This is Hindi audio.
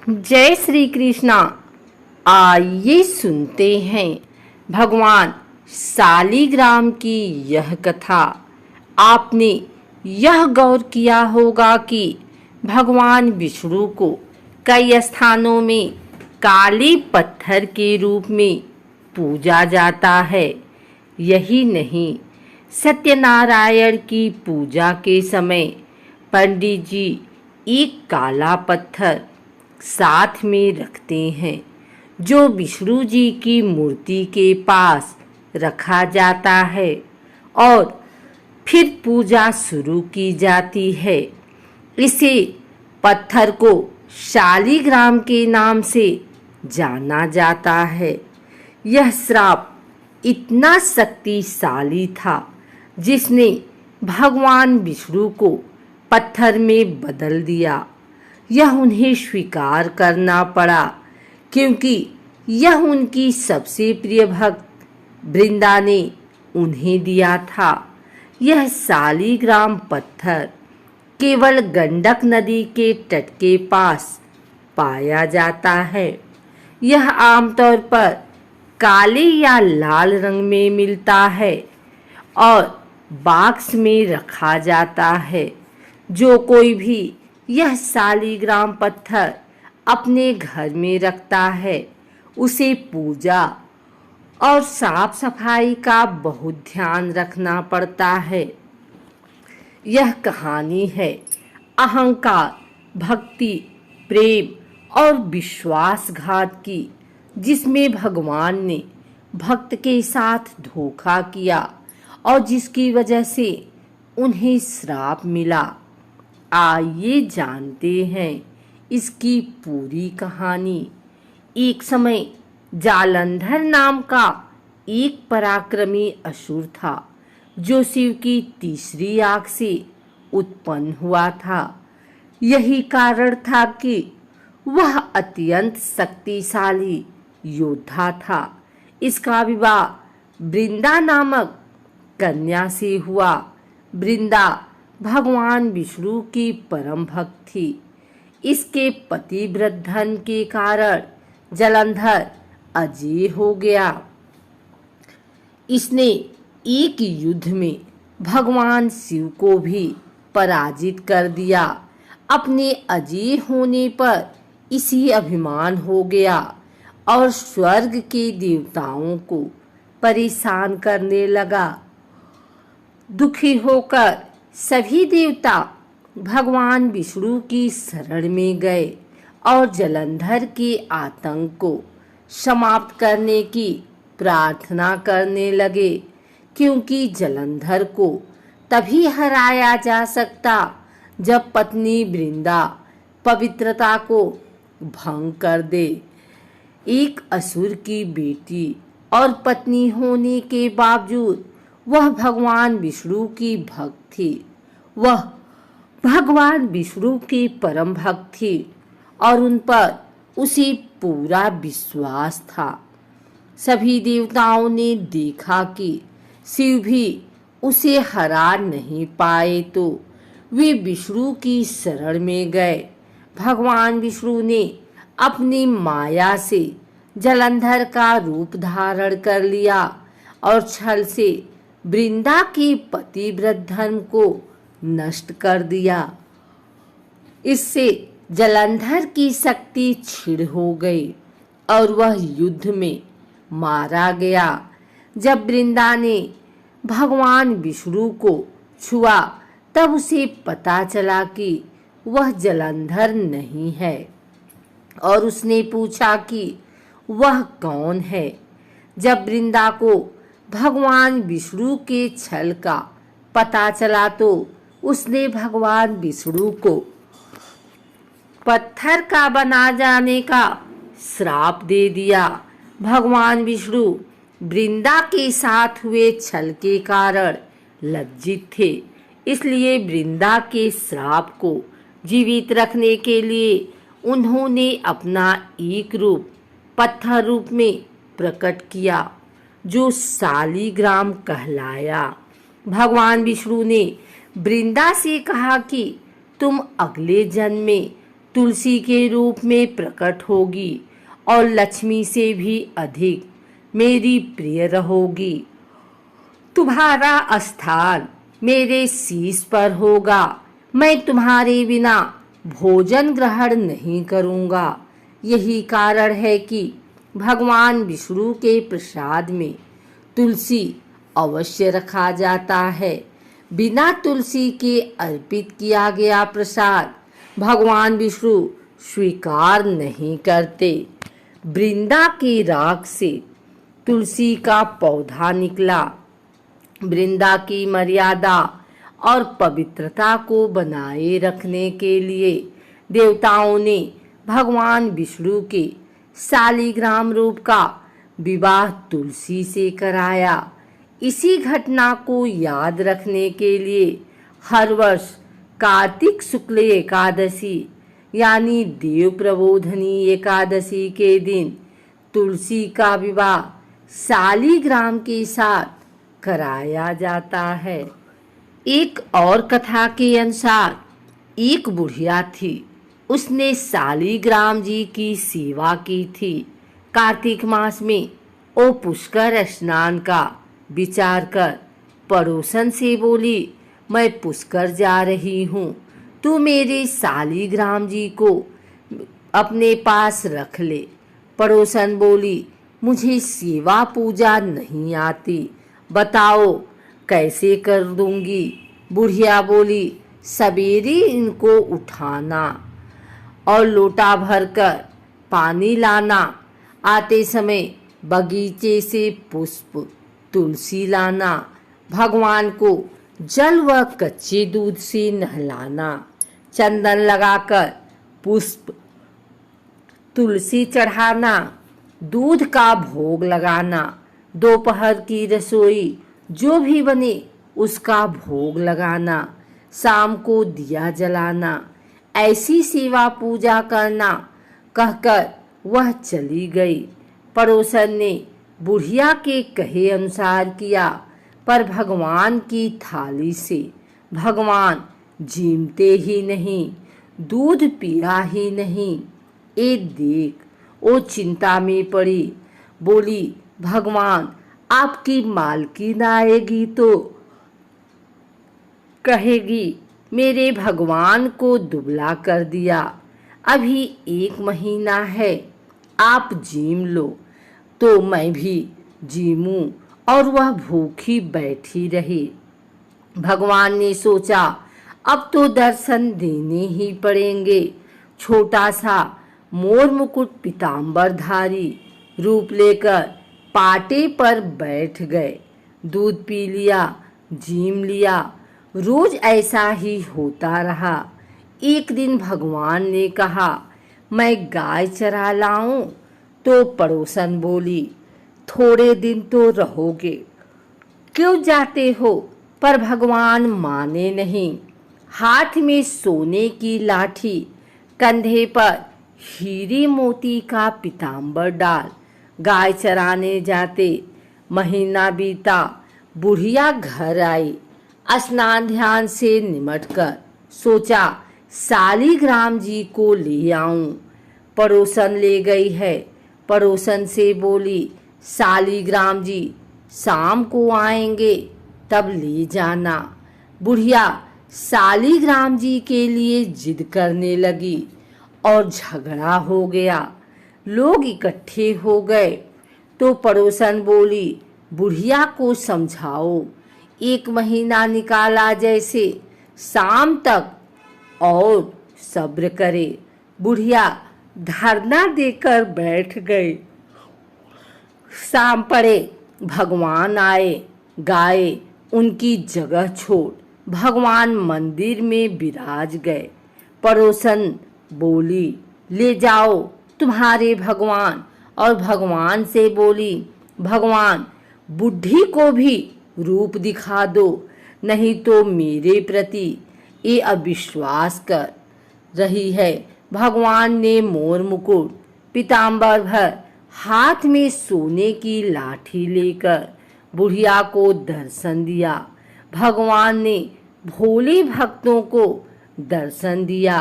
जय श्री कृष्णा। आइए सुनते हैं भगवान शालिग्राम की यह कथा। आपने यह गौर किया होगा कि भगवान विष्णु को कई स्थानों में काले पत्थर के रूप में पूजा जाता है। यही नहीं, सत्यनारायण की पूजा के समय पंडित जी एक काला पत्थर साथ में रखते हैं, जो विष्णु जी की मूर्ति के पास रखा जाता है और फिर पूजा शुरू की जाती है। इसे पत्थर को शालिग्राम के नाम से जाना जाता है। यह श्राप इतना शक्तिशाली था, जिसने भगवान विष्णु को पत्थर में बदल दिया। यह उन्हें स्वीकार करना पड़ा, क्योंकि यह उनकी सबसे प्रिय भक्त वृंदा ने उन्हें दिया था। यह शालिग्राम पत्थर केवल गंडक नदी के तट के पास पाया जाता है। यह आमतौर पर काले या लाल रंग में मिलता है और बॉक्स में रखा जाता है। जो कोई भी यह शालिग्राम पत्थर अपने घर में रखता है, उसे पूजा और साफ सफाई का बहुत ध्यान रखना पड़ता है। यह कहानी है अहंकार, भक्ति, प्रेम और विश्वासघात की, जिसमें भगवान ने भक्त के साथ धोखा किया और जिसकी वजह से उन्हें श्राप मिला। आइए जानते हैं इसकी पूरी कहानी। एक समय जालंधर नाम का एक पराक्रमी असुर था, जो शिव की तीसरी आंख से उत्पन्न हुआ था। यही कारण था कि वह अत्यंत शक्तिशाली योद्धा था। इसका विवाह वृंदा नामक कन्या से हुआ। वृंदा भगवान विष्णु की परम भक्त थी। इसके पतिव्रत धन के कारण जालंधर अजेय हो गया। इसने एक युद्ध में भगवान शिव को भी पराजित कर दिया। अपने अजेय होने पर इसी अभिमान हो गया और स्वर्ग के देवताओं को परेशान करने लगा। दुखी होकर सभी देवता भगवान विष्णु की शरण में गए और जालंधर के आतंक को समाप्त करने की प्रार्थना करने लगे, क्योंकि जालंधर को तभी हराया जा सकता जब पत्नी वृंदा पवित्रता को भंग कर दे। एक असुर की बेटी और पत्नी होने के बावजूद वह भगवान विष्णु की भक्त थी। वह भगवान विष्णु की परम भक्त थी और उन पर उसे पूरा विश्वास था। सभी देवताओं ने देखा कि शिव भी उसे हरा नहीं पाए, तो वे विष्णु की शरण में गए। भगवान विष्णु ने अपनी माया से जालंधर का रूप धारण कर लिया और छल से वृंदा के पतिव्रत धर्म को नष्ट कर दिया। इससे जालंधर की शक्ति क्षीण हो गई और वह युद्ध में मारा गया। जब वृंदा ने भगवान विष्णु को छुआ, तब उसे पता चला कि वह जालंधर नहीं है और उसने पूछा कि वह कौन है। जब वृंदा को भगवान विष्णु के छल का पता चला, तो उसने भगवान विष्णु को पत्थर का बना जाने का श्राप दे दिया। भगवान विष्णु वृंदा के साथ हुए छल के कारण लज्जित थे, इसलिए वृंदा के श्राप को जीवित रखने के लिए उन्होंने अपना एक रूप पत्थर रूप में प्रकट किया, जो शालिग्राम कहलाया। भगवान विष्णु ने वृंदा से कहा कि तुम अगले जन्म में तुलसी के रूप में प्रकट होगी और लक्ष्मी से भी अधिक मेरी प्रिय रहोगी। तुम्हारा स्थान मेरे शीश पर होगा। मैं तुम्हारे बिना भोजन ग्रहण नहीं करूँगा। यही कारण है कि भगवान विष्णु के प्रसाद में तुलसी अवश्य रखा जाता है। बिना तुलसी के अर्पित किया गया प्रसाद भगवान विष्णु स्वीकार नहीं करते। वृंदा की राख से तुलसी का पौधा निकला। वृंदा की मर्यादा और पवित्रता को बनाए रखने के लिए देवताओं ने भगवान विष्णु के शालिग्राम रूप का विवाह तुलसी से कराया। इसी घटना को याद रखने के लिए हर वर्ष कार्तिक शुक्ल एकादशी यानी देव प्रबोधनी एकादशी के दिन तुलसी का विवाह शालिग्राम के साथ कराया जाता है। एक और कथा के अनुसार एक बुढ़िया थी। उसने शालिग्राम जी की सेवा की थी। कार्तिक मास में वो पुष्कर स्नान का विचार कर पड़ोसन से बोली, मैं पुष्कर जा रही हूँ, तू मेरे शालिग्राम जी को अपने पास रख ले। पड़ोसन बोली, मुझे सेवा पूजा नहीं आती, बताओ कैसे कर दूंगी। बुढ़िया बोली, सवेरे इनको उठाना और लोटा भरकर पानी लाना, आते समय बगीचे से पुष्प तुलसी लाना, भगवान को जल व कच्चे दूध से नहलाना, चंदन लगाकर पुष्प तुलसी चढ़ाना, दूध का भोग लगाना, दोपहर की रसोई जो भी बने उसका भोग लगाना, शाम को दिया जलाना, ऐसी सेवा पूजा करना कहकर वह चली गई। पड़ोसन ने बुढ़िया के कहे अनुसार किया, पर भगवान की थाली से भगवान जीमते ही नहीं, दूध पिया ही नहीं। ए देख, वो चिंता में पड़ी, बोली, भगवान आपकी मालकिन आएगी तो कहेगी मेरे भगवान को दुबला कर दिया, अभी 1 महीना है, आप जीम लो। तो मैं भी जीमूं और वह भूखी बैठी रही। भगवान ने सोचा अब तो दर्शन देने ही पड़ेंगे। छोटा सा मोर मुकुट पीतांबरधारी रूप लेकर पाटे पर बैठ गए। दूध पी लिया, जीम लिया। रोज ऐसा ही होता रहा। एक दिन भगवान ने कहा, मैं गाय चरा लाऊं? तो पड़ोसन बोली, थोड़े दिन तो रहोगे, क्यों जाते हो? पर भगवान माने नहीं। हाथ में सोने की लाठी, कंधे पर हीरे मोती का पीतांबर डाल गाय चराने जाते। महीना बीता, बुढ़िया घर आई। स्नान ध्यान से निमटकर सोचा शालिग्राम जी को ले आऊं। पड़ोसन ले गई है। पड़ोसन से बोली, शालिग्राम जी शाम को आएंगे, तब ले जाना। बुढ़िया शालिग्राम जी के लिए जिद करने लगी और झगड़ा हो गया। लोग इकट्ठे हो गए तो पड़ोसन बोली, बुढ़िया को समझाओ, 1 महीना निकाला जैसे, शाम तक और सब्र करे। बुढ़िया धरना देकर बैठ गई। शाम पड़े, भगवान आए। गाय उनकी जगह छोड़ भगवान मंदिर में विराज गए। पड़ोसन बोली, ले जाओ तुम्हारे भगवान। और भगवान से बोली, भगवान बुढ़ी को भी रूप दिखा दो, नहीं तो मेरे प्रति ये अविश्वास कर रही है। भगवान ने मोर मुकुट पीतांबर भर हाथ में सोने की लाठी लेकर बुढ़िया को दर्शन दिया। भगवान ने भोले भक्तों को दर्शन दिया।